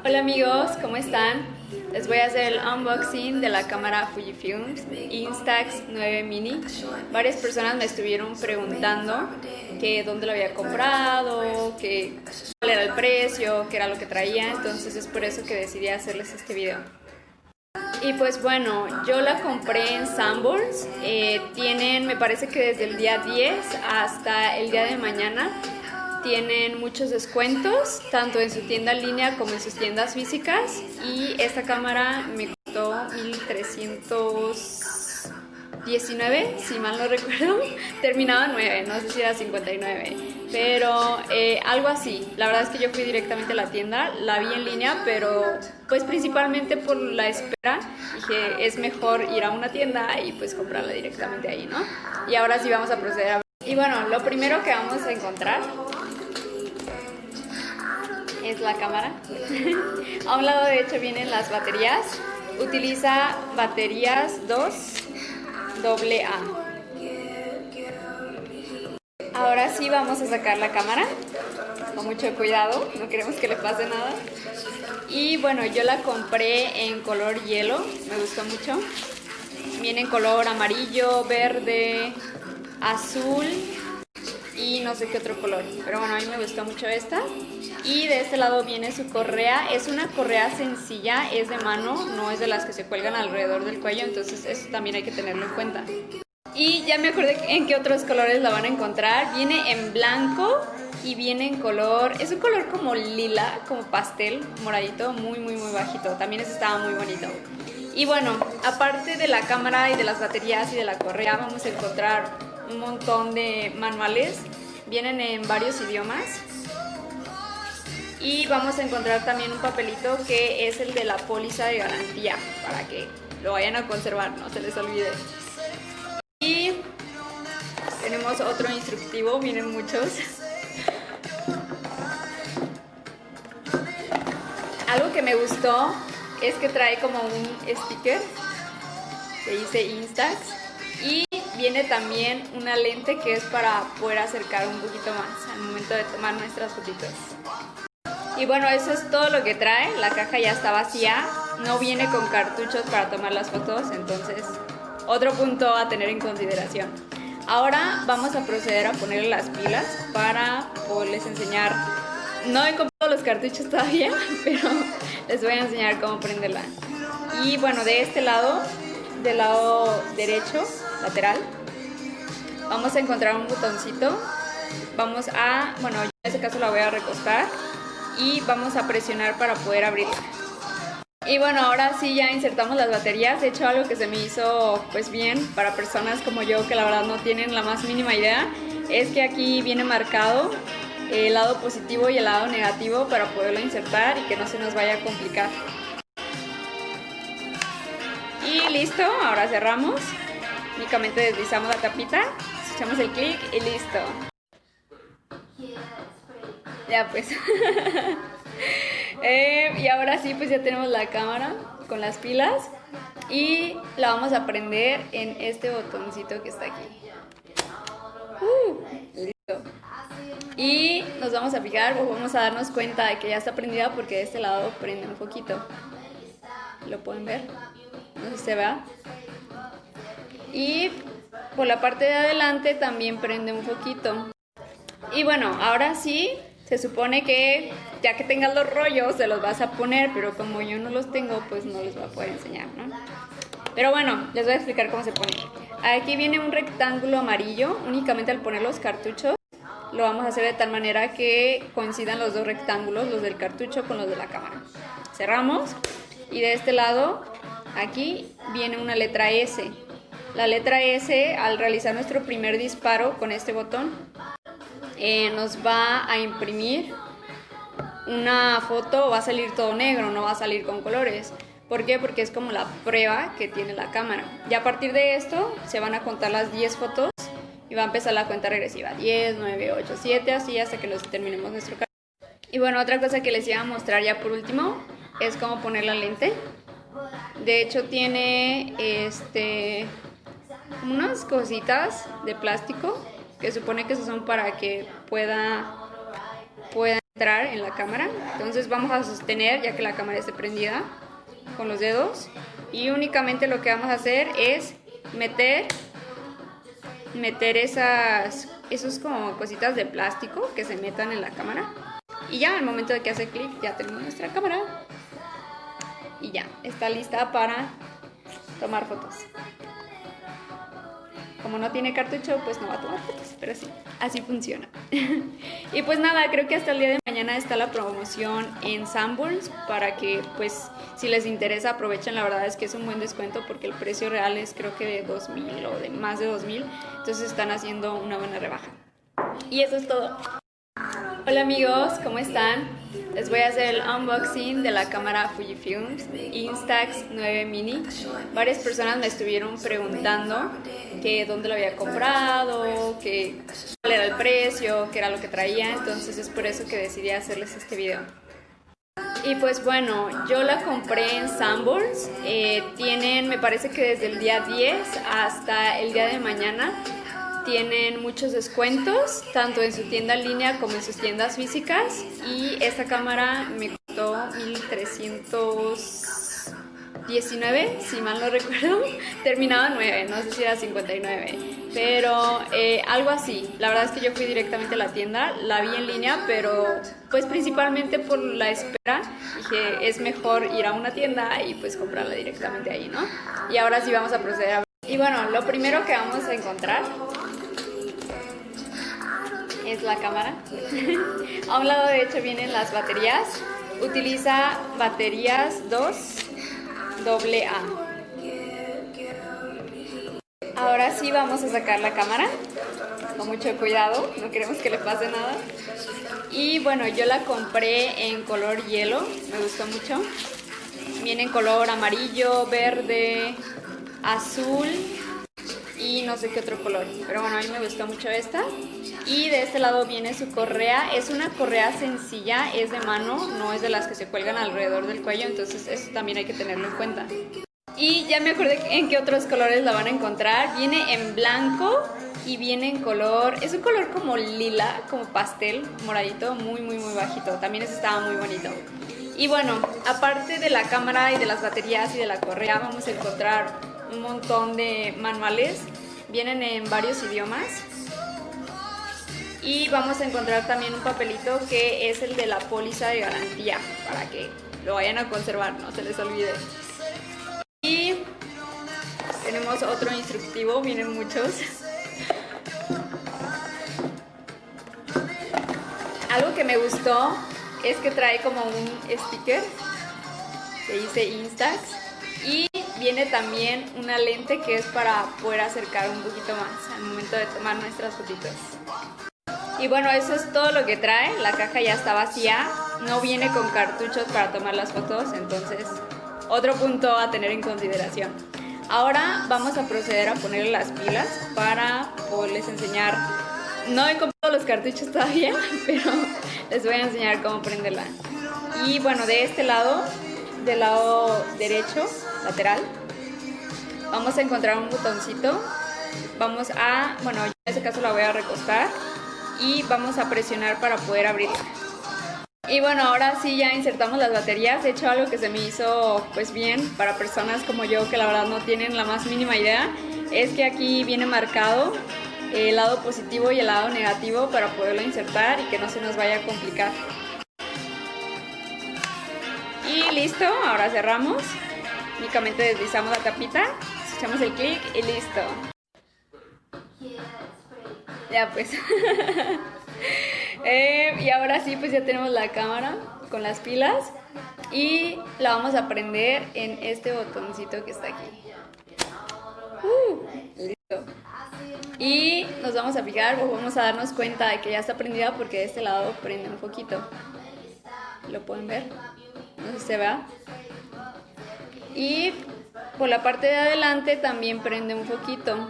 Hola amigos, ¿cómo están? Les voy a hacer el unboxing de la cámara Fujifilm Instax 9 Mini. Varias personas me estuvieron preguntando que dónde lo había comprado, que cuál era el precio, qué era lo que traía, entonces es por eso que decidí hacerles este video. Y pues bueno, yo la compré en Sanborns, tienen, me parece que desde el día 10 hasta el día de mañana, tienen muchos descuentos, tanto en su tienda en línea como en sus tiendas físicas. Y esta cámara me costó 1,319, si mal no recuerdo. Terminaba 9, no sé si era 59, pero algo así. La verdad es que yo fui directamente a la tienda, la vi en línea, pero pues principalmente por la espera, dije es mejor ir a una tienda y pues comprarla directamente ahí, ¿no? Y ahora sí vamos a proceder a ver. Y bueno, lo primero que vamos a encontrar es la cámara. A un lado de hecho vienen las baterías. Utiliza baterías 2 AA. Ahora sí vamos a sacar la cámara con mucho cuidado, no queremos que le pase nada. Y bueno, yo la compré en color hielo, me gustó mucho. Viene en color amarillo, verde, azul y no sé qué otro color, pero bueno, a mí me gustó mucho esta. Y de este lado viene su correa, es una correa sencilla, es de mano, no es de las que se cuelgan alrededor del cuello, entonces eso también hay que tenerlo en cuenta. Y ya me acordé en qué otros colores la van a encontrar. Viene en blanco y viene en color, es un color como lila, como pastel, moradito, muy bajito, también ese estaba muy bonito. Y bueno, aparte de la cámara y de las baterías y de la correa, vamos a encontrar un montón de manuales, vienen en varios idiomas. Y vamos a encontrar también un papelito que es el de la póliza de garantía, para que lo vayan a conservar, no se les olvide. Y tenemos otro instructivo, vienen muchos. Algo que me gustó es que trae como un sticker que dice Instax. Y viene también una lente que es para poder acercar un poquito más al momento de tomar nuestras fotitos. Y bueno, eso es todo lo que trae. La caja ya está vacía, no viene con cartuchos para tomar las fotos, entonces otro punto a tener en consideración. Ahora vamos a proceder a ponerle las pilas para poderles enseñar. No he comprado los cartuchos todavía, pero les voy a enseñar cómo prenderla. Y bueno, de este lado, del lado derecho, lateral, vamos a encontrar un botoncito. Vamos a, bueno, yo en este caso la voy a recostar y vamos a presionar para poder abrirla. Y bueno, ahora sí ya insertamos las baterías. De hecho, algo que se me hizo pues bien para personas como yo que la verdad no tienen la más mínima idea es que aquí viene marcado el lado positivo y el lado negativo para poderlo insertar y que no se nos vaya a complicar. Y listo, ahora cerramos, únicamente deslizamos la tapita, echamos el clic y listo. Ya pues. Y ahora sí, pues ya tenemos la cámara con las pilas y la vamos a prender en este botoncito que está aquí. Listo. Y nos vamos a fijar o vamos a darnos cuenta de que ya está prendida porque de este lado prende un poquito. ¿Lo pueden ver? No sé si se vea. Y por la parte de adelante también prende un poquito. Y bueno, ahora sí, se supone que ya que tengas los rollos se los vas a poner, pero como yo no los tengo, pues no les voy a poder enseñar, ¿no? Pero bueno, les voy a explicar cómo se pone. Aquí viene un rectángulo amarillo, únicamente al poner los cartuchos lo vamos a hacer de tal manera que coincidan los dos rectángulos, los del cartucho con los de la cámara. Cerramos y de este lado, aquí viene una letra S. La letra S, al realizar nuestro primer disparo con este botón, nos va a imprimir una foto, va a salir todo negro, no va a salir con colores. ¿Por qué? Porque es como la prueba que tiene la cámara. Y a partir de esto se van a contar las 10 fotos y va a empezar la cuenta regresiva. 10, 9, 8, 7, así hasta que nos terminemos nuestro caso. Y bueno, otra cosa que les iba a mostrar ya por último es cómo poner la lente. De hecho tiene unas cositas de plástico que supone que son para que puedan entrar en la cámara. Entonces vamos a sostener, ya que la cámara esté prendida, con los dedos, y únicamente lo que vamos a hacer es meter esos como cositas de plástico que se metan en la cámara, y ya al momento de que hace clic ya tenemos nuestra cámara y ya está lista para tomar fotos. Como no tiene cartucho, pues no va a tomar fotos, pero sí, así funciona. Y pues nada, creo que hasta el día de mañana está la promoción en Sanborns, para que pues si les interesa aprovechen. La verdad es que es un buen descuento porque el precio real es creo que de 2,000 o de más de 2,000, entonces están haciendo una buena rebaja. Y eso es todo. Hola amigos, ¿cómo están? Les voy a hacer el unboxing de la cámara Fujifilm Instax 9 Mini. Varias personas me estuvieron preguntando que dónde lo había comprado, que cuál era el precio, qué era lo que traía, entonces es por eso que decidí hacerles este video. Y pues bueno, yo la compré en Sanborns. Tienen, me parece que desde el día 10 hasta el día de mañana, tienen muchos descuentos, tanto en su tienda en línea como en sus tiendas físicas. Y esta cámara me costó 1,319, si mal no recuerdo. Terminaba en 9, no sé si era 59, pero algo así. La verdad es que yo fui directamente a la tienda, la vi en línea, pero pues principalmente por la espera, dije es mejor ir a una tienda y pues comprarla directamente ahí, ¿no? Y ahora sí vamos a proceder a ver. Y bueno, lo primero que vamos a encontrar es la cámara. A un lado de hecho vienen las baterías. Utiliza baterías 2 AA. Ahora sí vamos a sacar la cámara con mucho cuidado, no queremos que le pase nada. Y bueno, yo la compré en color hielo, me gustó mucho. Viene en color amarillo, verde, azul y no sé qué otro color, pero bueno, a mí me gustó mucho esta. Y de este lado viene su correa. Es una correa sencilla, es de mano, no es de las que se cuelgan alrededor del cuello, entonces eso también hay que tenerlo en cuenta. Y ya me acordé en qué otros colores la van a encontrar. Viene en blanco y viene en color, es un color como lila, como pastel, moradito, muy bajito. También ese estaba muy bonito. Y bueno, aparte de la cámara y de las baterías y de la correa, vamos a encontrar un montón de manuales. Vienen en varios idiomas. Y vamos a encontrar también un papelito que es el de la póliza de garantía, para que lo vayan a conservar, no se les olvide. Y tenemos otro instructivo, vienen muchos. Algo que me gustó es que trae como un sticker que dice Instax, y viene también una lente que es para poder acercar un poquito más al momento de tomar nuestras fotitos. Y bueno, eso es todo lo que trae. La caja ya está vacía, no viene con cartuchos para tomar las fotos, entonces otro punto a tener en consideración. Ahora vamos a proceder a ponerle las pilas para poderles enseñar. No he comprado los cartuchos todavía, pero les voy a enseñar cómo prenderla. Y bueno, de este lado, del lado derecho, lateral, vamos a encontrar un botoncito. Vamos a, bueno, yo en este caso la voy a recostar y vamos a presionar para poder abrirla. Y bueno, ahora sí ya insertamos las baterías. He hecho algo que se me hizo pues bien para personas como yo, que la verdad no tienen la más mínima idea. Es que aquí viene marcado el lado positivo y el lado negativo para poderlo insertar y que no se nos vaya a complicar. Y listo, ahora cerramos. Únicamente deslizamos la tapita, echamos el clic y listo. Ya pues. Y ahora sí, pues ya tenemos la cámara con las pilas y la vamos a prender en este botoncito que está aquí. Listo. Y nos vamos a fijar o vamos a darnos cuenta de que ya está prendida porque de este lado prende un poquito. ¿Lo pueden ver? No sé si se vea. Y por la parte de adelante también prende un poquito.